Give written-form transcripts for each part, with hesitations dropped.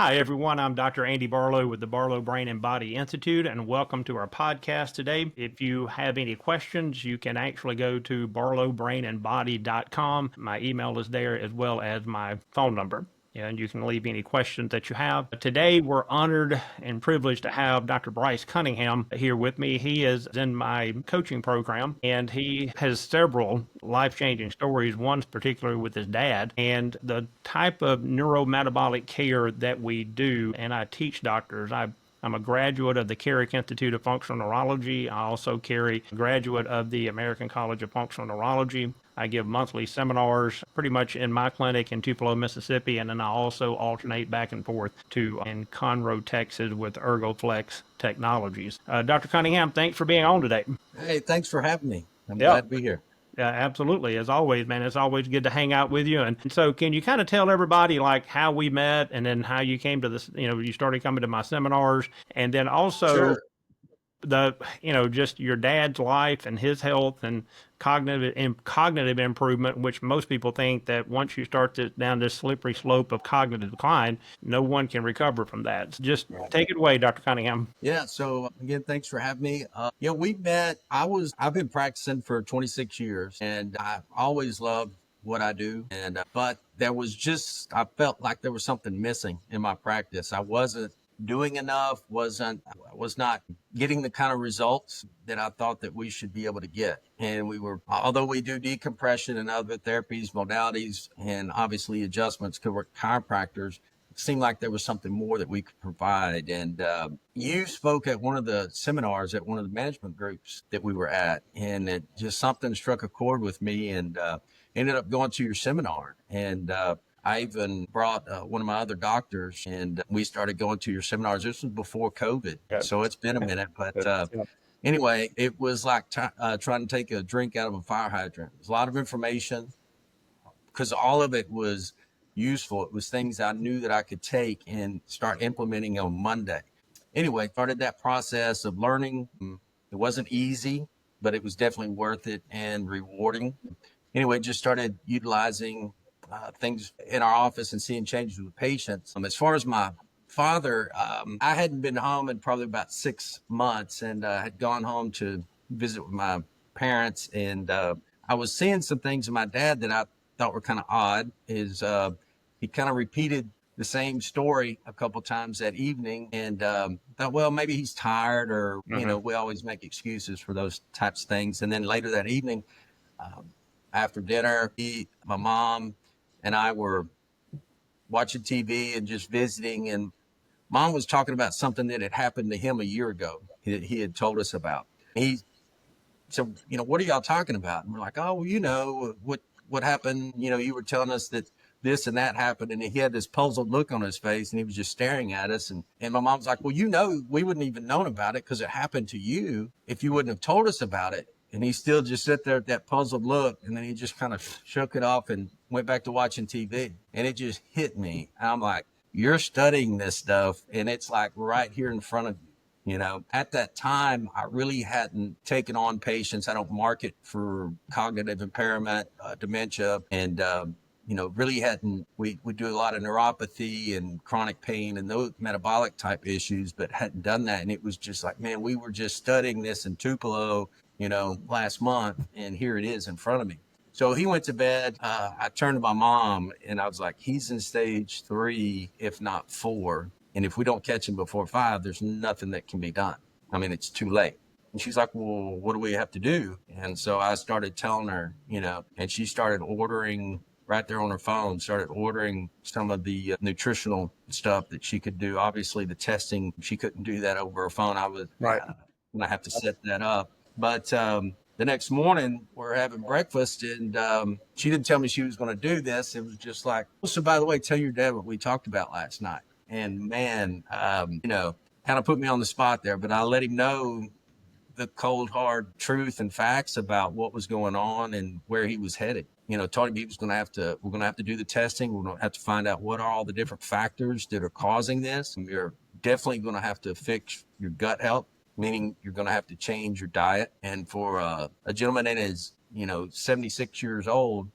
Hi, everyone. I'm Dr. Andy Barlow with the Barlow Brain and Body Institute, and welcome to our podcast today. If you have any questions, you can actually go to barlowbrainandbody.com. My email is there as well as my phone number. And you can leave any questions that you have. Today, we're honored and privileged to have Dr. Bryce Cunningham here with me. He is in my coaching program, and he has several life-changing stories, one particularly with his dad, and the type of neurometabolic care that we do, and I teach doctors. I'm a graduate of the Carrick Institute of Functional Neurology. I also carry a graduate of the American College of Functional Neurology. I give monthly seminars pretty much in my clinic in Tupelo, Mississippi, and then I also alternate back and forth to in Conroe, Texas with ErgoFlex Technologies. Dr. Cunningham, thanks for being on today. Hey, thanks for having me. I'm Yeah. glad to be here. Absolutely. As always, man, it's always good to hang out with you. And so can you kind of tell everybody like how we met and then how you came to this, you started coming to my seminars, and then also Sure. just your dad's life and his health and cognitive improvement, which most people think that once you start down this slippery slope of cognitive decline, no one can recover from that. So just Right. take it away, Dr. Cunningham. Yeah. So again, thanks for having me. We met. I've been practicing for 26 years, and I always loved what I do. But I felt like there was something missing in my practice. I wasn't doing enough. Was not getting the kind of results that I thought that we should be able to get. And although we do decompression and other therapies, modalities, and obviously adjustments, because we're chiropractors, it seemed like there was something more that we could provide. And you spoke at one of the seminars at one of the management groups that we were at, and it just something struck a chord with me, and ended up going to your seminar. And I even brought one of my other doctors, and we started going to your seminars. This was before COVID, Okay. so it's been a minute. But anyway, it was like trying to take a drink out of a fire hydrant. There's a lot of information because all of it was useful. It was things I knew that I could take and start implementing on Monday. Anyway, started that process of learning. It wasn't easy, but it was definitely worth it and rewarding. Anyway, just started utilizing things in our office and seeing changes with patients. As far as my father, I hadn't been home in probably about 6 months, and had gone home to visit with my parents. And I was seeing some things in my dad that I thought were kind of odd. He kind of repeated the same story a couple times that evening, and thought, well, maybe he's tired, or we always make excuses for those types of things. And then later that evening, after dinner, my mom and I were watching TV and just visiting, and mom was talking about something that had happened to him a year ago. He had told us about. He said, what are y'all talking about? And we're like, oh, what happened? You were telling us that this and that happened. And he had this puzzled look on his face, and he was just staring at us. And my mom's like, well, we wouldn't even known about it because it happened to you if you wouldn't have told us about it. And he still just sat there at that puzzled look. And then he just kind of shook it off and went back to watching TV. And it just hit me. And I'm like, you're studying this stuff, and it's like right here in front of you. At that time, I really hadn't taken on patients. I don't market for cognitive impairment, dementia, and, really hadn't, we do a lot of neuropathy and chronic pain and those metabolic type issues, but hadn't done that. And it was just like, man, we were just studying this in Tupelo, last month, and here it is in front of me. So he went to bed. I turned to my mom, and I was like, he's in stage 3, if not 4. And if we don't catch him before 5, there's nothing that can be done. I mean, it's too late. And she's like, well, what do we have to do? And so I started telling her, and she started ordering right there on her phone, started ordering some of the nutritional stuff that she could do. Obviously, the testing, she couldn't do that over her phone. I was Right. going to have to set that up. But the next morning, we're having breakfast, and she didn't tell me she was going to do this. It was just like, so by the way, tell your dad what we talked about last night. And man, kind of put me on the spot there, but I let him know the cold, hard truth and facts about what was going on and where he was headed. Told him we're going to have to do the testing. We're going to have to find out what are all the different factors that are causing this. And you're definitely going to have to fix your gut health, meaning you're going to have to change your diet. And for a gentleman that is, 76 years old,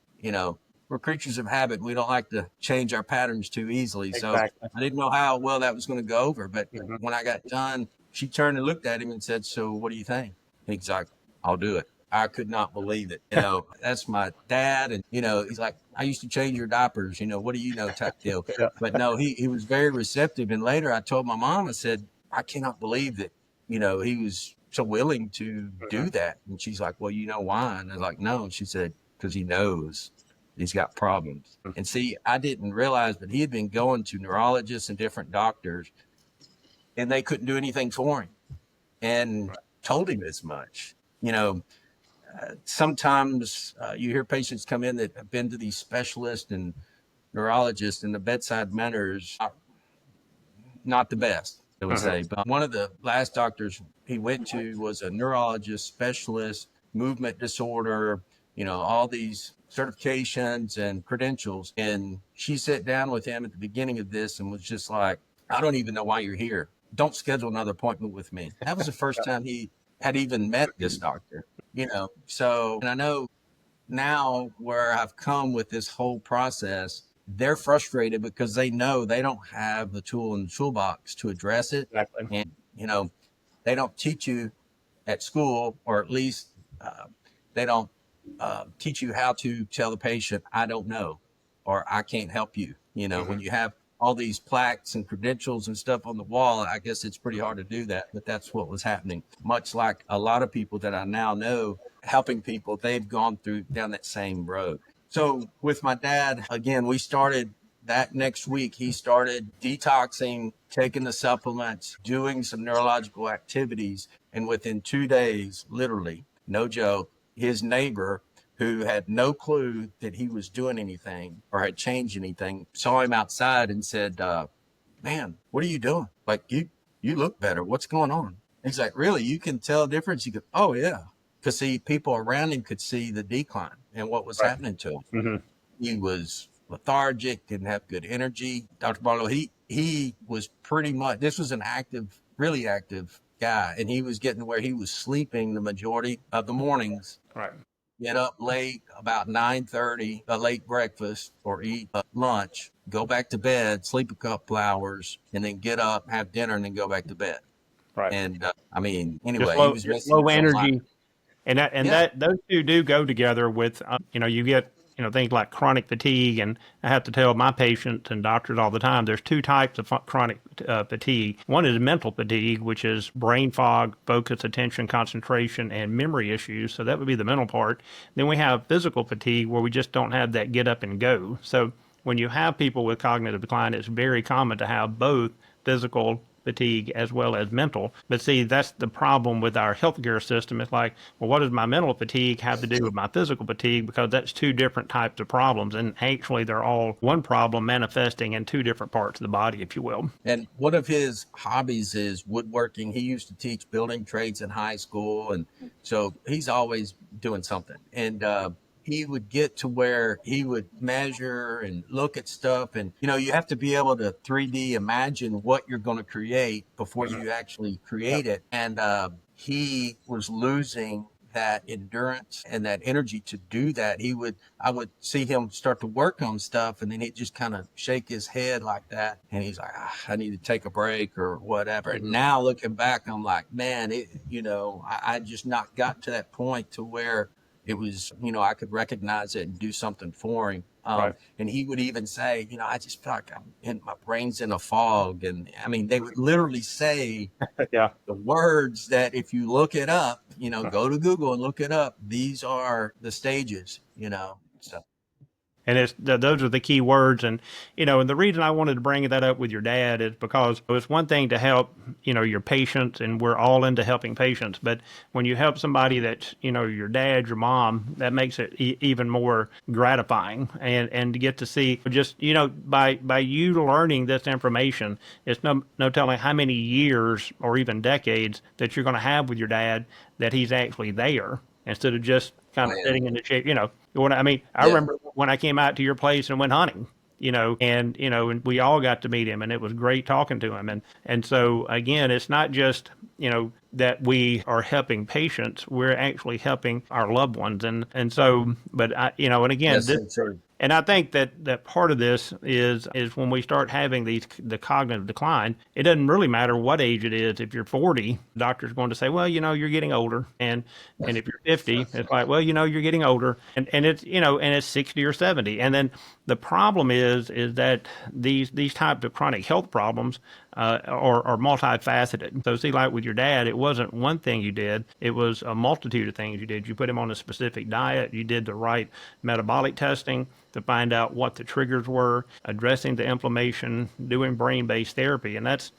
we're creatures of habit. We don't like to change our patterns too easily. So Exactly. I didn't know how well that was going to go over. But Mm-hmm. when I got done, she turned and looked at him and said, "So what do you think?" He's like, "I'll do it." I could not believe it. That's my dad. And, he's like, "I used to change your diapers, what do you know," type deal. Yeah. But no, he was very receptive. And later I told my mom, I said, "I cannot believe that, he was so willing to Mm-hmm. do that." And she's like, "Well, you know why?" And I was like, "No." And she said, "Because he knows he's got problems." And see, I didn't realize, but he had been going to neurologists and different doctors, and they couldn't do anything for him, and told him as much. Sometimes you hear patients come in that have been to these specialists and neurologists, and the bedside manner is not the best, I would Mm-hmm. say. But one of the last doctors he went to was a neurologist specialist, movement disorder, all these certifications and credentials. And she sat down with him at the beginning of this and was just like, "I don't even know why you're here. Don't schedule another appointment with me." That was the first time he had even met this doctor. So, and I know now where I've come with this whole process, they're frustrated because they know they don't have the tool in the toolbox to address it. Exactly. And, they don't teach you at school, or at least they don't teach you how to tell the patient, "I don't know," or "I can't help you." Mm-hmm. When you have all these plaques and credentials and stuff on the wall, I guess it's pretty hard to do that. But that's what was happening. Much like a lot of people that I now know helping people, they've gone through down that same road. So with my dad, again, we started that next week. He started detoxing, taking the supplements, doing some neurological activities. And within 2 days, literally, no joke, his neighbor, who had no clue that he was doing anything or had changed anything, saw him outside and said, "Man, what are you doing? Like, you look better. What's going on?" He's like, "Really? You can tell a difference?" He goes, "Oh yeah." Because see, people around him could see the decline and what was Right. happening to him. Mm-hmm. He was lethargic, didn't have good energy. Dr. Barlow, he was pretty much, this was an active, really active guy, and he was getting to where he was sleeping the majority of the mornings, Right. get up late, about 9:30, a late breakfast or eat lunch, go back to bed, sleep a couple hours, and then get up, have dinner, and then go back to bed. Right. And I mean, Just anyway, he low, was just missing low his own life. energy. And Yeah. that those two do go together with you get things like chronic fatigue, and I have to tell my patients and doctors all the time there's two types of chronic fatigue. One is mental fatigue, which is brain fog, focus, attention, concentration, and memory issues. So that would be the mental part. Then we have physical fatigue, where we just don't have that get up and go. So when you have people with cognitive decline, it's very common to have both physical fatigue as well as mental. But see, that's the problem with our healthcare system. It's like, well, what does my mental fatigue have to do with my physical fatigue? Because that's two different types of problems. And actually, they're all one problem manifesting in two different parts of the body, if you will. And one of his hobbies is woodworking. He used to teach building trades in high school. And so he's always doing something. And he would get to where he would measure and look at stuff. And, you have to be able to 3D imagine what you're going to create before Mm-hmm. you actually Yep. create it. And he was losing that endurance and that energy to do that. I would see him start to work on stuff, and then he'd just kind of shake his head like that. And he's like, "I need to take a break," or whatever. And Mm-hmm. now looking back, I'm like, man, I just not got to that point to where it was, I could recognize it and do something for him. Right. And he would even say, "I just feel like my brain's in a fog." And I mean, they would literally say Yeah. the words that if you look it up, go to Google and look it up. These are the stages. So And those are the key words. And, and the reason I wanted to bring that up with your dad is because it's one thing to help, your patients, and we're all into helping patients. But when you help somebody that's, your dad, your mom, that makes it even more gratifying. And to get to see just, by you learning this information, it's no telling how many years or even decades that you're going to have with your dad that he's actually there, instead of just kind of man, sitting in the chair. I mean, I yeah, remember when I came out to your place and went hunting, and we all got to meet him, and it was great talking to him. And so again, it's not just, that we are helping patients, we're actually helping our loved ones. And so, but and again, that's this so true. And I think that part of this is when we start having the cognitive decline, it doesn't really matter what age it is. If you're 40, the doctor's going to say, well, you're getting older. And if you're 50, it's like, well, you're getting older. And it's, and it's 60 or 70. And then the problem is that these types of chronic health problems are multifaceted. So see, like with your dad, it wasn't one thing you did; it was a multitude of things you did. You put him on a specific diet. You did the right metabolic testing to find out what the triggers were, addressing the inflammation, doing brain-based therapy, and that's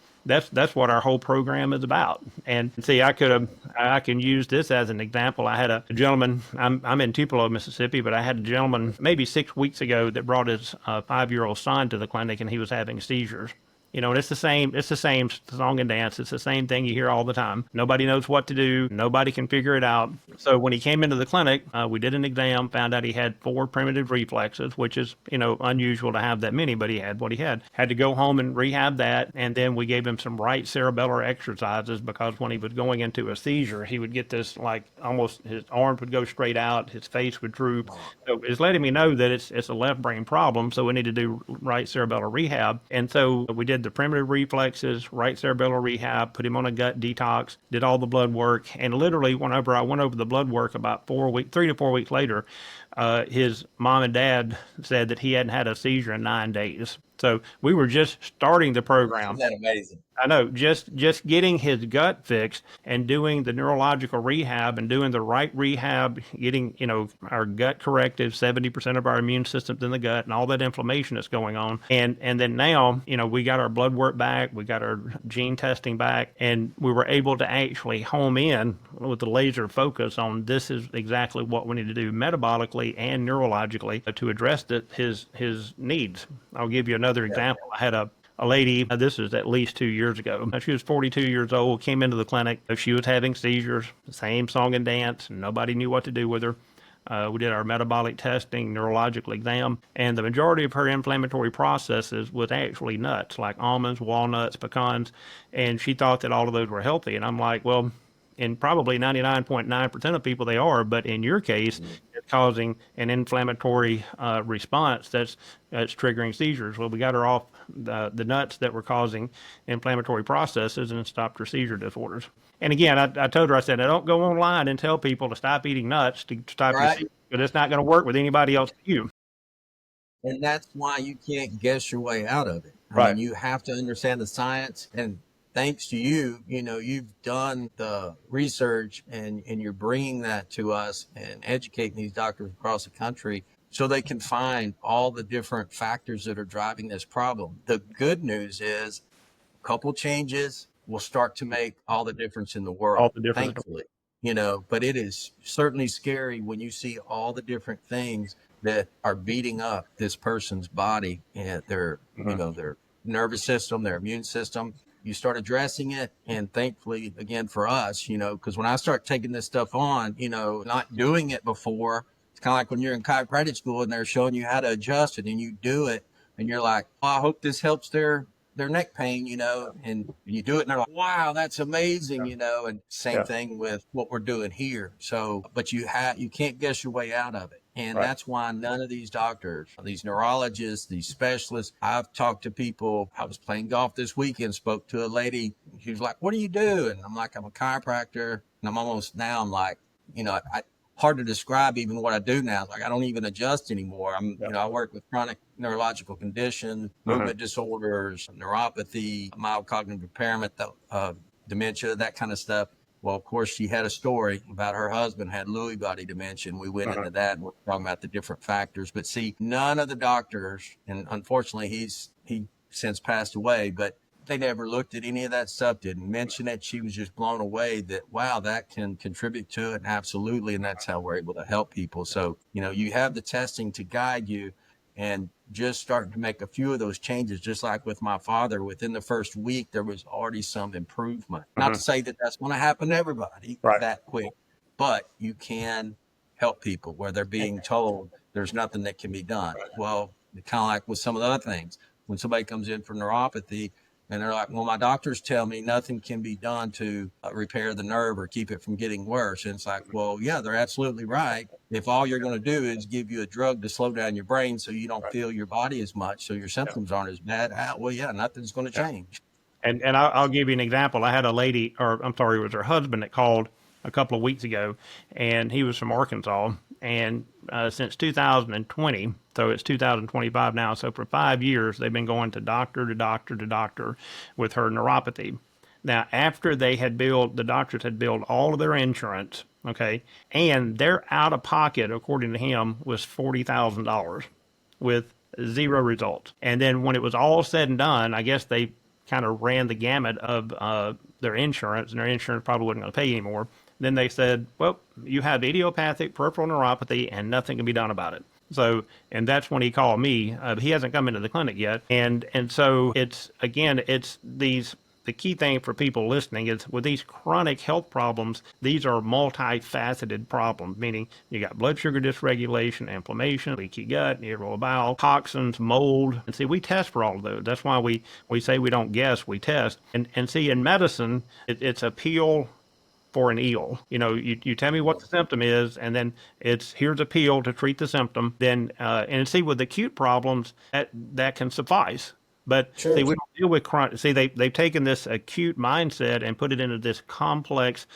what our whole program is about. And see, I can use this as an example. I had a gentleman. I'm in Tupelo, Mississippi, but I had a gentleman maybe 6 weeks ago that brought his 5-year-old son to the clinic, and he was having seizures. And it's the same. It's the same song and dance. It's the same thing you hear all the time. Nobody knows what to do. Nobody can figure it out. So when he came into the clinic, we did an exam, found out he had 4 primitive reflexes, which is unusual to have that many, but he had what he had. Had to go home and rehab that, and then we gave him some right cerebellar exercises because when he was going into a seizure, he would get this like almost his arms would go straight out, his face would droop. So it's letting me know that it's a left brain problem. So we need to do right cerebellar rehab, and so we did the primitive reflexes, right cerebellar rehab, put him on a gut detox, did all the blood work, and literally whenever I went over the blood work about 3 to 4 weeks later, his mom and dad said that he hadn't had a seizure in 9 days. So we were just starting the program. Isn't that amazing? I know, just getting his gut fixed and doing the neurological rehab and doing the right rehab, getting our gut corrected, 70% of our immune system's in the gut, and all that inflammation that's going on, and then now we got our blood work back, we got our gene testing back, and we were able to actually home in with the laser focus on this is exactly what we need to do metabolically and neurologically to address his needs. I'll give you another example. I had a lady, this is at least 2 years ago. She was 42 years old, came into the clinic. She was having seizures, same song and dance. Nobody knew what to do with her. We did our metabolic testing, neurological exam, and the majority of her inflammatory processes was actually nuts, like almonds, walnuts, pecans, and she thought that all of those were healthy. And I'm like, well, in probably 99.9% of people they are, but in your case, it's causing an inflammatory response that's triggering seizures. Well, we got her off the nuts that were causing inflammatory processes and stopped her seizure disorders. And again, I told her, I said, I don't go online and tell people to stop eating nuts to stop your seizures, but it's not going to work with anybody else but you. And that's why you can't guess your way out of it. I Right. mean, you have to understand the science. And thanks to you, you've done the research and you're bringing that to us and educating these doctors across the country so they can find all the different factors that are driving this problem. The good news is a couple changes will start to make all the difference in the All world, the difference. thankfully. But it is certainly scary when you see all the different things that are beating up this person's body and their nervous system, their immune system. You start addressing it, and thankfully, again, for us, because when I start taking this stuff on, not doing it before, it's kind of like when you're in chiropractic school and they're showing you how to adjust it, and you do it, and you're like, oh, I hope this helps their neck pain, and you do it and they're like, wow, that's amazing, and same Yeah. thing with what we're doing here. So, but you can't guess your way out of it. And Right. that's why none of these doctors, these neurologists, these specialists, I've talked to people. I was playing golf this weekend, spoke to a lady. She was like, what do you do? And I'm like, I'm a chiropractor. And I'm like, hard to describe even what I do now. Like I don't even adjust anymore. I work with chronic neurological conditions, movement disorders, neuropathy, mild cognitive impairment, dementia, that kind of stuff. Well, of course, she had a story about her husband had Lewy body dementia, and we went into that and we're talking about the different factors. But see, none of the doctors, and unfortunately, he since passed away, but they never looked at any of that stuff, didn't mention it. She was just blown away that, wow, that can contribute to it. Absolutely. And that's how we're able to help people. So, you have the testing to guide you and just starting to make a few of those changes, just like with my father, within the first week, there was already some improvement. Not to say that that's going to happen to everybody that quick, but you can help people where they're being told there's nothing that can be done. Well, kind of like with some of the other things, when somebody comes in for neuropathy, And they're like, well, my doctors tell me nothing can be done to repair the nerve or keep it from getting worse. And it's like, well, yeah, they're absolutely right. If all you're going to do is give you a drug to slow down your brain so you don't feel your body as much, so your symptoms aren't as bad, well, yeah, nothing's going to change. And I'll give you an example. I had a lady, or I'm sorry, it was her husband that called a couple of weeks ago, and he was from Arkansas. And since 2020, so it's 2025 now. So for 5 years, they've been going to doctor to doctor to doctor with her neuropathy. Now, after they had billed, the doctors had billed all of their insurance, okay, and their out of pocket, according to him, was $40,000 with zero results. And then when it was all said and done, I guess they kind of ran the gamut of their insurance, and their insurance probably wasn't going to pay anymore. Then they said, well, you have idiopathic peripheral neuropathy and nothing can be done about it. So, and that's when he called me. He hasn't come into the clinic yet. And so it's, again, it's these, the key thing for people listening is with these chronic health problems, these are multifaceted problems, meaning you got blood sugar dysregulation, inflammation, leaky gut, irritable bowel, toxins, mold. And see, we test for all of those. That's why we say we don't guess, we test. And see, in medicine, it's a pill for an eel. You know, you tell me what the symptom is, and then it's here's a pill to treat the symptom. Then and see, with acute problems, that can suffice. But Sure. see, we don't deal with chronic. See, they've taken this acute mindset and put it into this complex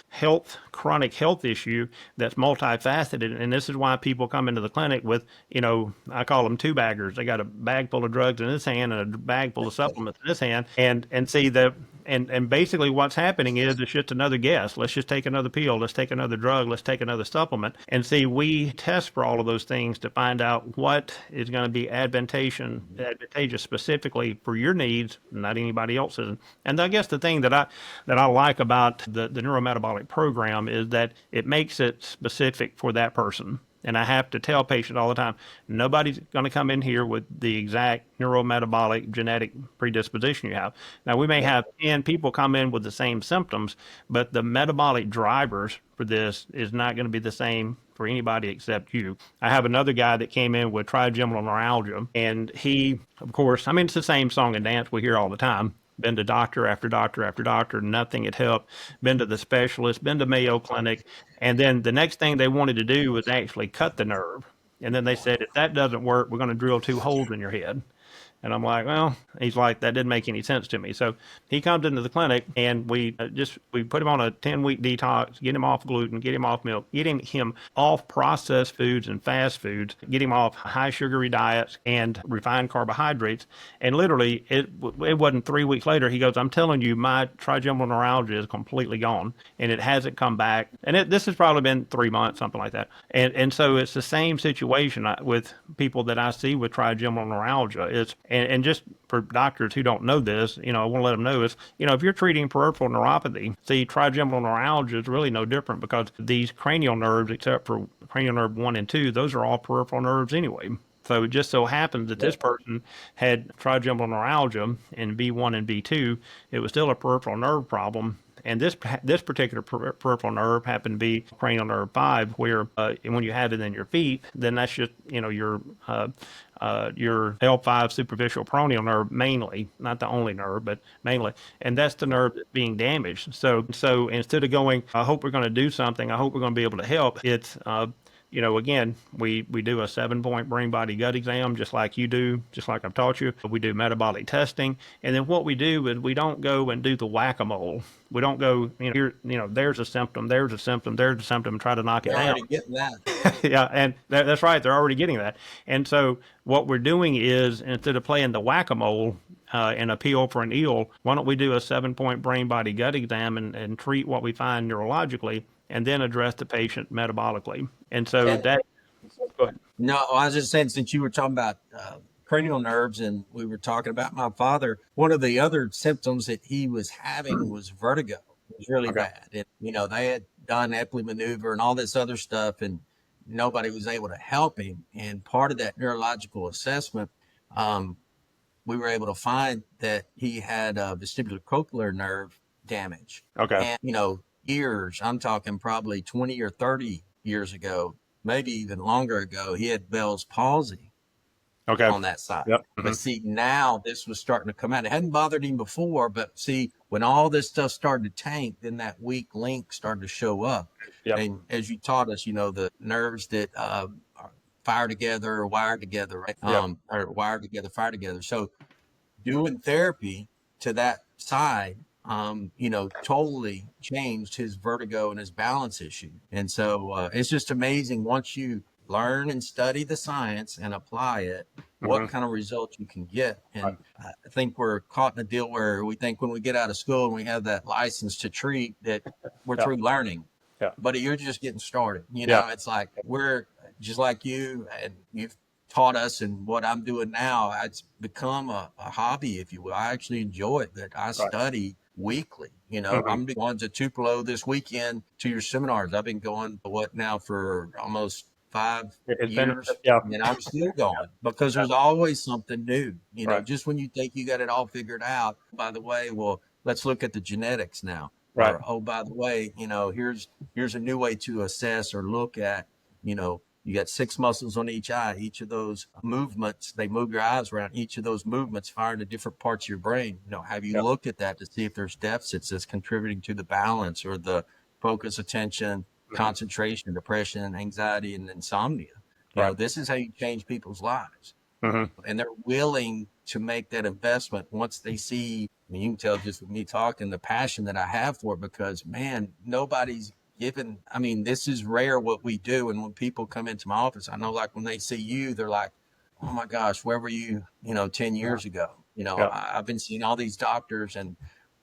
chronic health issue that's multifaceted. And this is why people come into the clinic with, you know, I call them two baggers. They got a bag full of drugs in this hand and a bag full of supplements in this hand. And see the and basically what's happening is it's just another guess. Let's just take another pill. Let's take another drug. Let's take another supplement. And see, we test for all of those things to find out what is going to be advantageous specifically for your needs, not anybody else's. And I guess the thing that I like about the neurometabolic program is that it makes it specific for that person. And I have to tell patients all the time, nobody's going to come in here with the exact neurometabolic genetic predisposition you have. Now, we may have 10 people come in with the same symptoms, but the metabolic drivers for this is not going to be the same for anybody except you. I have another guy that came in with trigeminal neuralgia, and he, of course, I mean, it's the same song and dance we hear all the time. Been to doctor after doctor after doctor, nothing had helped. Been to the specialist, been to Mayo Clinic. And then the next thing they wanted to do was actually cut the nerve. And then they said, if that doesn't work, we're going to drill 2 holes in your head. And I'm like, well, he's like, that didn't make any sense to me. So he comes into the clinic, and we put him on a 10-week detox, get him off gluten, get him off milk, get him off processed foods and fast foods, get him off high sugary diets and refined carbohydrates. And literally, it wasn't 3 weeks later, he goes, I'm telling you, my trigeminal neuralgia is completely gone, and it hasn't come back. And this has probably been 3 months, something like that. And so it's the same situation with people that I see with trigeminal neuralgia. And just for doctors who don't know this, you know, I want to let them know is, you know, if you're treating peripheral neuropathy, see, trigeminal neuralgia is really no different because these cranial nerves, except for cranial nerve 1 and 2, those are all peripheral nerves anyway. So it just so happens that this person had trigeminal neuralgia in B1 and B2. It was still a peripheral nerve problem. And this particular peripheral nerve happened to be cranial nerve 5, where when you have it in your feet, then that's just, you know, your L5 superficial peroneal nerve mainly, not the only nerve, but mainly. And that's the nerve that's being damaged. So instead of going, I hope we're going to do something, I hope we're going to be able to help, it's you know, again, we do a 7-point brain body gut exam, just like you do, just like I've taught you. We do metabolic testing. And then what we do is we don't go and do the whack-a-mole. We don't go, there's a symptom, there's a symptom, there's a symptom, and try to knock it down. They're already getting that. Yeah, and that's right. They're already getting that. And so what we're doing is, instead of playing the whack-a-mole and a pill for an eel, why don't we do a 7-point brain body gut exam and treat what we find neurologically, and then address the patient metabolically. And so go ahead. No, I was just saying, since you were talking about cranial nerves and we were talking about my father, one of the other symptoms that he was having was vertigo. It was really bad. And, you know, they had done Epley maneuver and all this other stuff, and nobody was able to help him. And part of that neurological assessment, we were able to find that he had vestibular cochlear nerve damage. Okay. And, you know, years, I'm talking probably 20 or 30 years ago, maybe even longer ago, he had Bell's palsy. Okay. on that side. Yep. But see, now this was starting to come out. It hadn't bothered him before, but see, when all this stuff started to tank, then that weak link started to show up. Yep. And as you taught us, the nerves that fire together or wired together, right? Yep. Or wired together, fire together. So doing therapy to that side, totally changed his vertigo and his balance issue. And so it's just amazing once you learn and study the science and apply it, what kind of results you can get. And I think we're caught in a deal where we think when we get out of school and we have that license to treat that we're through learning. Yeah. But you're just getting started. It's like we're just like you, and you've taught us, and what I'm doing now, it's become a hobby, if you will. I actually enjoy it, that I study weekly. I'm going to Tupelo this weekend to your seminars. I've been going now for almost 5 years, and I'm still going because there's always something new. Just when you think you got it all figured out, by the way, well, let's look at the genetics now. Or, oh, by the way, here's a new way to assess or look at, you got 6 muscles on each eye. Each of those movements, they move your eyes around. Each of those movements fire into different parts of your brain. Have you looked at that to see if there's deficits that's contributing to the balance or the focus, attention, concentration, depression, anxiety, and insomnia? This is how you change people's lives. And they're willing to make that investment once they see, you can tell just with me talking, the passion that I have for it, because, man, nobody's given. This is rare what we do. And when people come into my office, I know, like, when they see you, they're like, oh my gosh, where were you, 10 years ago? I've been seeing all these doctors, and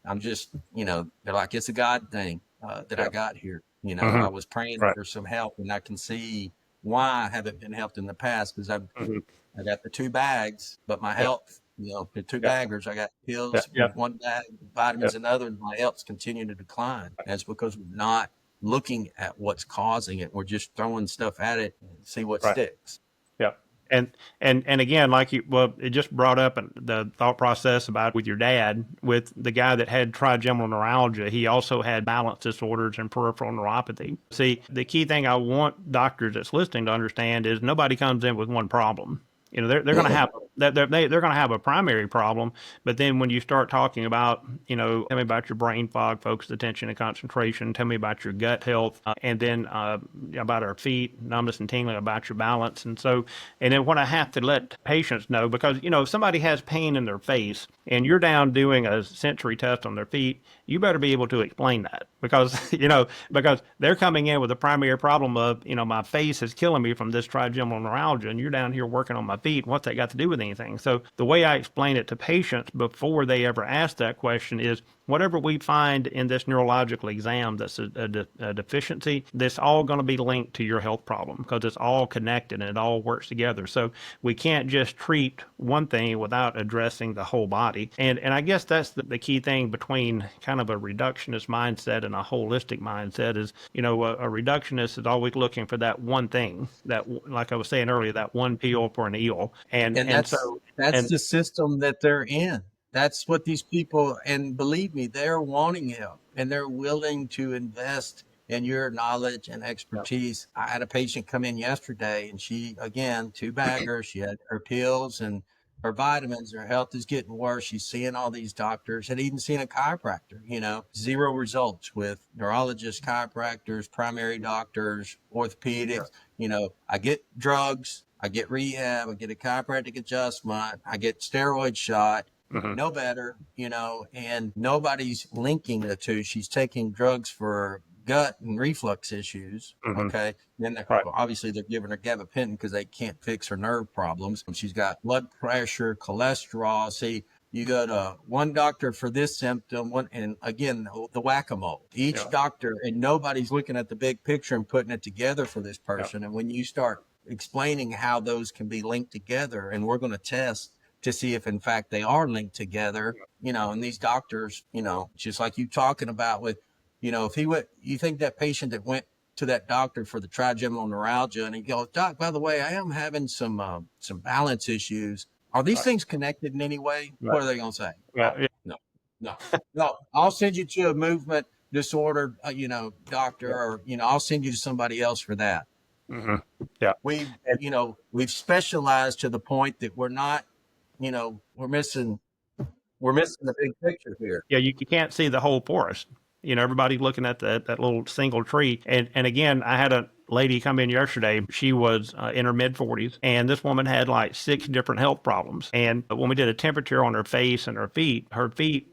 I'm just, they're like, it's a God thing that I got here. I was praying for some help, and I can see why I haven't been helped in the past, because I got the 2 bags, but my health, the 2 baggers, I got pills, 1 bag, vitamins, another, and my health's continuing to decline. That's because we're not looking at what's causing it. We're just throwing stuff at it and see what sticks. Yeah. And again, it just brought up the thought process about with your dad, with the guy that had trigeminal neuralgia. He also had balance disorders and peripheral neuropathy. See, the key thing I want doctors that's listening to understand is nobody comes in with one problem. They're going to have they're going to have a primary problem, but then when you start talking about, tell me about your brain fog, focus, attention, and concentration. Tell me about your gut health, and then about our feet, numbness and tingling, about your balance, and then what I have to let patients know, because if somebody has pain in their face and you're down doing a sensory test on their feet, you better be able to explain that, because because they're coming in with a primary problem of my face is killing me from this trigeminal neuralgia, and you're down here working on my feet. What's that got to do with anything? So the way I explain it to patients before they ever ask that question is, whatever we find in this neurological exam that's a deficiency, this all going to be linked to your health problem, because it's all connected and it all works together. So we can't just treat one thing without addressing the whole body. And I guess that's the key thing between kind of a reductionist mindset and a holistic mindset is, a reductionist is always looking for that one thing, that, like I was saying earlier, that one pill for an eel. And that's the system that they're in. That's what these people, and believe me, they're wanting help, and they're willing to invest in your knowledge and expertise. I had a patient come in yesterday, and she, again, 2 baggers. She had her pills and her vitamins. Her health is getting worse. She's seeing all these doctors, had even seen a chiropractor, 0 results with neurologists, chiropractors, primary doctors, orthopedics. I get drugs, I get rehab, I get a chiropractic adjustment, I get steroid shot. No better, and nobody's linking the two. She's taking drugs for gut and reflux issues. Okay. Then obviously they're giving her gabapentin because they can't fix her nerve problems. She's got blood pressure, cholesterol. See, you go to one doctor for this symptom, and again, the whack-a-mole. Each doctor, and nobody's looking at the big picture and putting it together for this person. And when you start explaining how those can be linked together, and we're going to test to see if in fact they are linked together, and these doctors, just like you talking about with, if he went, you think that patient that went to that doctor for the trigeminal neuralgia, and he goes, Doc, by the way, I am having some balance issues. Are these things connected in any way? What are they going to say? No. I'll send you to a movement disorder, doctor, or, I'll send you to somebody else for that. Hmm. Yeah. We've, And we've specialized to the point that we're not, we're missing the big picture here. yeah, you can't see the whole forest. Everybody's looking at that little single tree. And again, I had a lady come in yesterday. She was in her mid 40s, and this woman had like 6 different health problems. And when we did a temperature on her face and her feet,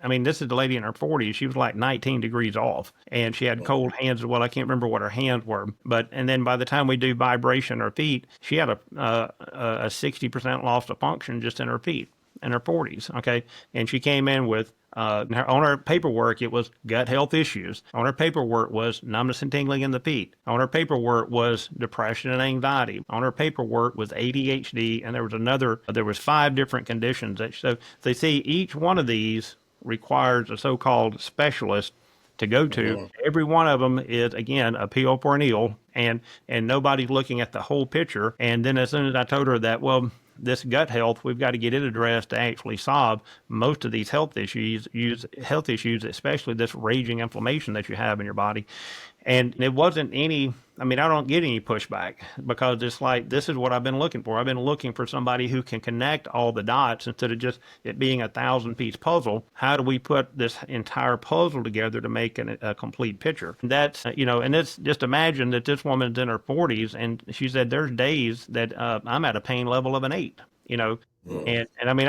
I mean, this is the lady in her 40s. She was like 19 degrees off, and she had cold hands as well. I can't remember what her hands were, and then by the time we do vibration her feet, she had a 60% loss of function just in her feet in her 40s. Okay. And she came in with, on her paperwork, it was gut health issues. On her paperwork was numbness and tingling in the feet. On her paperwork was depression and anxiety. On her paperwork was ADHD. And there was 5 different conditions. So they see each one of these requires a so-called specialist to go to. Mhm. Every one of them is, again, a pill for an eel, and nobody's looking at the whole picture. And then as soon as I told her that, well, this gut health, we've got to get it addressed to actually solve most of these health issues, especially this raging inflammation that you have in your body. And it wasn't any, I mean, I don't get any pushback because it's like, this is what I've been looking for. I've been looking for somebody who can connect all the dots instead of just it being a 1,000-piece puzzle. How do we put this entire puzzle together to make a complete picture? That's, and it's just imagine that this woman's in her 40s and she said, there's days that I'm at a pain level of an 8, Mhm. and I mean,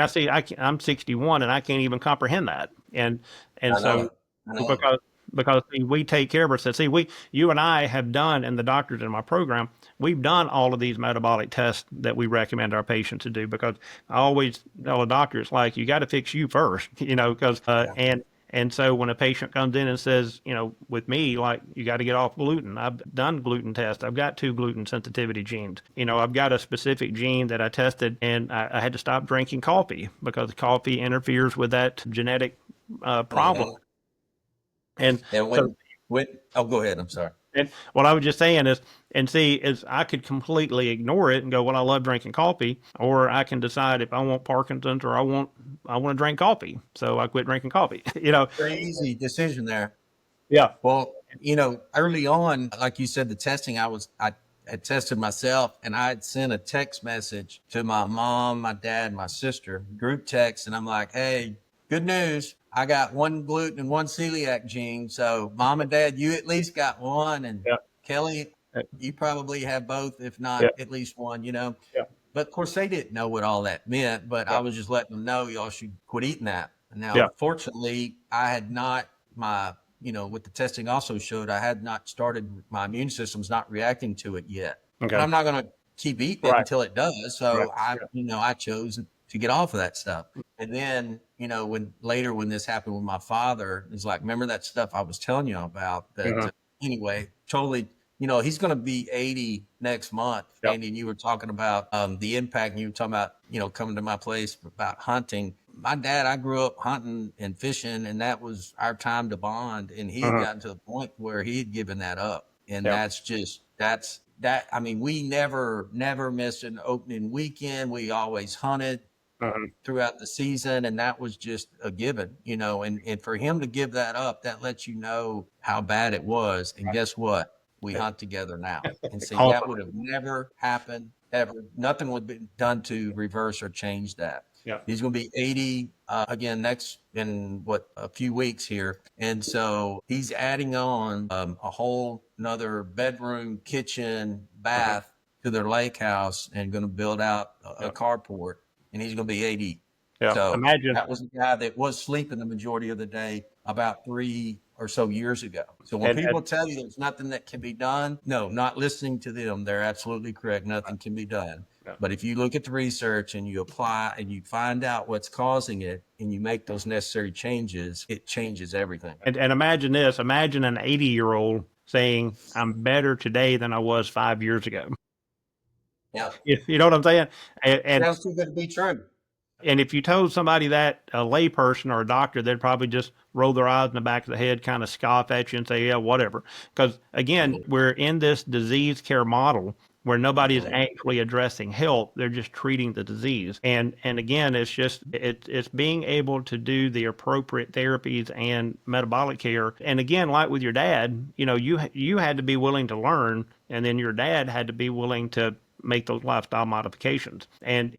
I'm 61 and I can't even comprehend that. And I so know. I know. because see, we take care of ourselves. See, you and I have done, and the doctors in my program, we've done all of these metabolic tests that we recommend our patients to do. Because I always tell a doctor, it's like you got to fix you first, because Yeah. and so when a patient comes in and says, with me, like, you got to get off gluten. I've done gluten tests. I've got 2 gluten sensitivity genes. I've got a specific gene that I tested, and I had to stop drinking coffee because coffee interferes with that genetic problem. Mhm. And And so, oh, go ahead. I'm sorry. and what I was just saying is, I could completely ignore it and go, well, I love drinking coffee, or I can decide if I want Parkinson's or I want to drink coffee, so I quit drinking coffee. Crazy decision there. Yeah. Well, early on, like you said, the testing, I had tested myself and I had sent a text message to my mom, my dad, my sister, group text. And I'm like, hey, good news. I got 1 gluten and 1 celiac gene. So mom and dad, you at least got one. And Yeah. Kelly, you probably have both, if Yeah. not at least one. Yeah. But of course they didn't know what all that meant, but I Yeah. was just letting them know y'all should quit eating that. Yeah. Now, fortunately, I had not my what the testing also showed, I had not started, my immune system's not reacting to it yet. But Okay. I'm not going to keep eating it Right. until it does. Right. So Yeah. I chose to get off of that stuff. And then, when this happened with my father, it's like, remember that stuff I was telling you about that, Uh-huh. anyway, totally, he's going to be 80 next month. Yeah. Andy, and you were talking about the impact, and you were talking about, coming to my place about hunting. My dad, I grew up hunting and fishing, and that was our time to bond. And he had Uh-huh. gotten to the point where he had given that up. And Yeah. that's that. I mean, we never missed an opening weekend. We always hunted Uh-huh. throughout the season, and that was just a given. And for him to give that up, that lets you know how bad it was. And guess what? We hunt together now. And see, that Awesome. would have never happened ever. Nothing would be done to reverse or change that. Yeah. He's going to be 80 again next in a few weeks here. And so he's adding on a whole another bedroom, kitchen, Uh-huh. bath to their lake house, and going to build out a Yeah. carport, and he's going to be 80. Yeah. So Imagine. that was a guy that was sleeping the majority of the day about 3 or so years ago. So when And people tell you there's nothing that can be done, no, not listening to them. They're absolutely correct. Nothing can be done. yeah. But if you look at the research and you apply and you find out what's causing it and you make those necessary changes, it changes everything. And imagine this. Imagine an 80-year-old saying, I'm better today than I was 5 years ago. Yeah. You know what I'm saying? And Sounds too good to be true. and if you told somebody that, a layperson or a doctor, they'd probably just roll their eyes in the back of the head, kind of scoff at you and say, yeah, whatever. Because again, we're in this disease care model where nobody is actually addressing health. They're just treating the disease. And again, it's being able to do the appropriate therapies and metabolic care. And again, like with your dad, you had to be willing to learn, and then your dad had to be willing to make those lifestyle modifications. And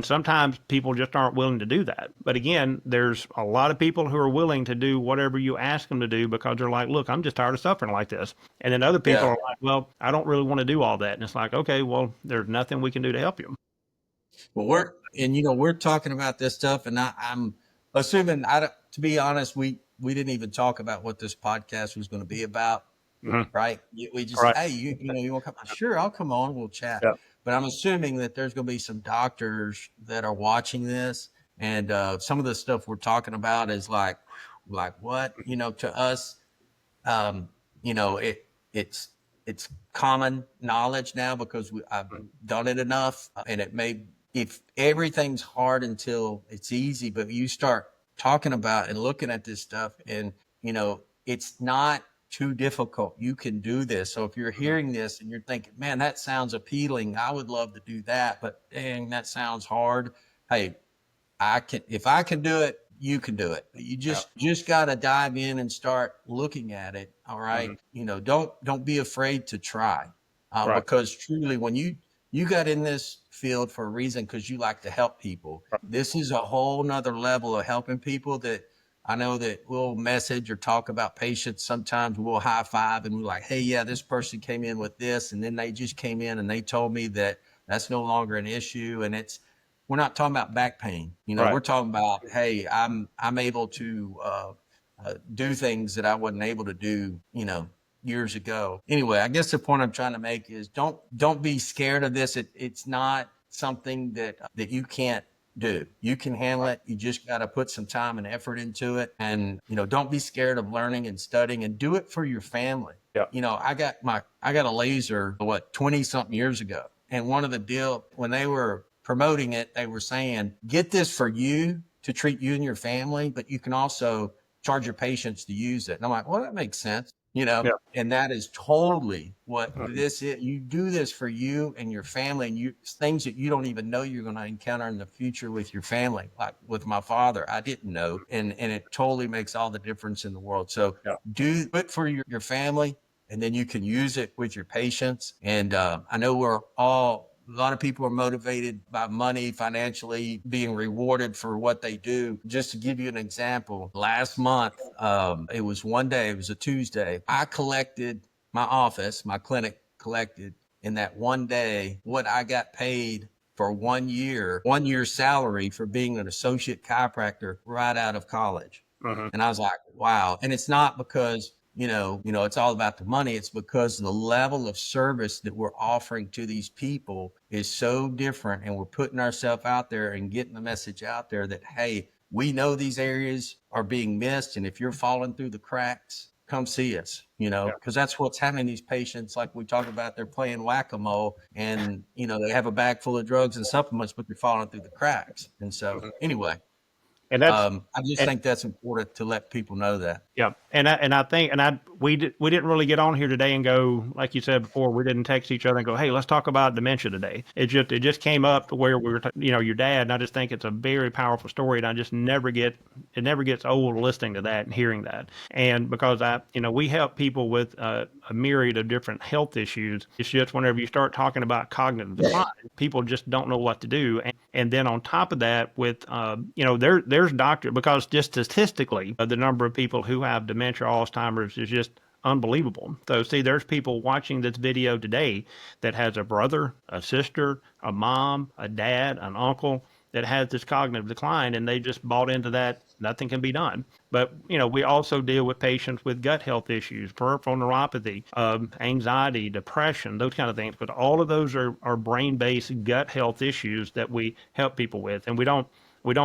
sometimes people just aren't willing to do that. But again, there's a lot of people who are willing to do whatever you ask them to do because they're like, look, I'm just tired of suffering like this. And then other people are like, well, I don't really want to do all that. And it's like, okay, well, there's nothing we can do to help you. Well, we're talking about this stuff, and I'm assuming, to be honest, we didn't even talk about what this podcast was going to be about. Right. We just, hey, you want to come? Sure, I'll come on. We'll chat. Yeah. But I'm assuming that there's going to be some doctors that are watching this, and some of the stuff we're talking about is like what, to us, it's common knowledge now because I've done it enough, and if everything's hard until it's easy, but you start talking about and looking at this stuff, and it's not too difficult. You can do this. So if you're hearing this and you're thinking, man, that sounds appealing, I would love to do that, but dang, that sounds hard. Hey, if I can do it, you can do it. You just got to dive in and start looking at it. All right. Don't be afraid to try, because truly when you got in this field for a reason, because you like to help people. This is a whole nother level of helping people that I know that we'll message or talk about patients. Sometimes we'll high five and we're like, hey, yeah, this person came in with this. And then they just came in and they told me that that's no longer an issue. And we're not talking about back pain. We're talking about, hey, I'm able to do things that I wasn't able to do, years ago. Anyway, I guess the point I'm trying to make is don't be scared of this. It's not something that you can't do. You can handle it. You just got to put some time and effort into it. And, don't be scared of learning and studying, and do it for your family. Yeah. I got a laser, 20 something years ago. And one of the deal, when they were promoting it, they were saying, get this for you to treat you and your family, but you can also charge your patients to use it. And I'm like, well, that makes sense. And that is totally what this is. You do this for you and your family, and things that you don't even know you're going to encounter in the future with your family. Like with my father, I didn't know, and it totally makes all the difference in the world. So do it for your family, and then you can use it with your patients. And I know a lot of people are motivated by money, financially being rewarded for what they do. Just to give you an example, last month, it was one day, it was a Tuesday. I collected, my clinic collected in that one day what I got paid for 1 year, 1 year's salary for being an associate chiropractor right out of college. And I was like, wow. And it's not because it's all about the money. It's because the level of service that we're offering to these people is so different, and we're putting ourselves out there and getting the message out there that, hey, we know these areas are being missed, and if you're falling through the cracks, come see us, because that's what's happening to these patients. Like we talked about, they're playing whack-a-mole, and, they have a bag full of drugs and supplements, but they're falling through the cracks. And so anyway, and that's, I just think that's important to let people know that. Yeah, and I think we didn't really get on here today and go, like you said before, we didn't text each other and go, hey, let's talk about dementia today. It just came up where we were, your dad, and I just think it's a very powerful story, and I just it never gets old listening to that and hearing that. And because we help people with a myriad of different health issues. It's just whenever you start talking about cognitive decline, people just don't know what to do. And then on top of that, with there's doctors, because just statistically, the number of people who have dementia, Alzheimer's is just unbelievable. So see, there's people watching this video today that has a brother, a sister, a mom, a dad, an uncle that has this cognitive decline, and they just bought into that nothing can be done. But we also deal with patients with gut health issues, peripheral neuropathy, anxiety, depression, those kind of things. But all of those are brain-based gut health issues that we help people with, and we don't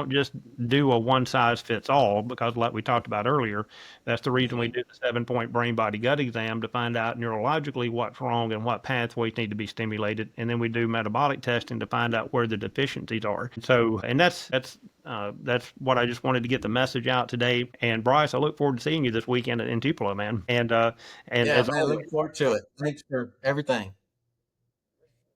just do a one-size-fits-all, because like we talked about earlier, that's the reason we do the 7-point brain-body-gut exam, to find out neurologically what's wrong and what pathways need to be stimulated. And then we do metabolic testing to find out where the deficiencies are. So, and that's what I just wanted to get the message out today. And Bryce, I look forward to seeing you this weekend in Tupelo, man. And I look forward to it. Thanks for everything.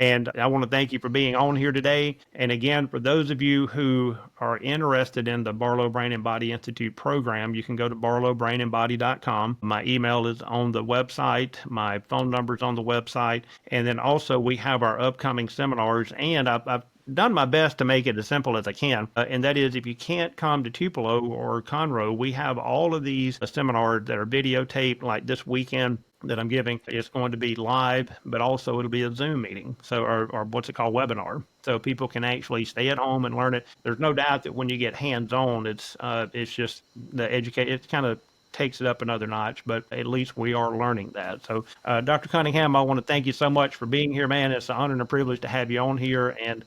And I want to thank you for being on here today. And again, for those of you who are interested in the Barlow Brain and Body Institute program, you can go to barlowbrainandbody.com. My email is on the website. My phone number is on the website. And then also we have our upcoming seminars, and I've done my best to make it as simple as I can. And that is, if you can't come to Tupelo or Conroe, we have all of these seminars that are videotaped, like this weekend that I'm giving. It's going to be live, but also it'll be a Zoom meeting. So, or what's it called, webinar. So people can actually stay at home and learn it. There's no doubt that when you get hands-on, it's just it kind of takes it up another notch, but at least we are learning that. So, Dr. Cunningham, I want to thank you so much for being here, man. It's an honor and a privilege to have you on here, and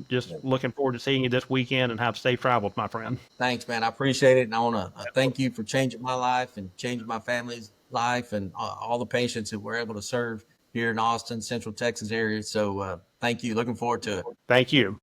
just looking forward to seeing you this weekend, and have safe travels, my friend. Thanks, man. I appreciate it. And I want to thank you for changing my life and changing my family's life and all the patients that we're able to serve here in Austin, Central Texas area. So thank you. Looking forward to it. Thank you.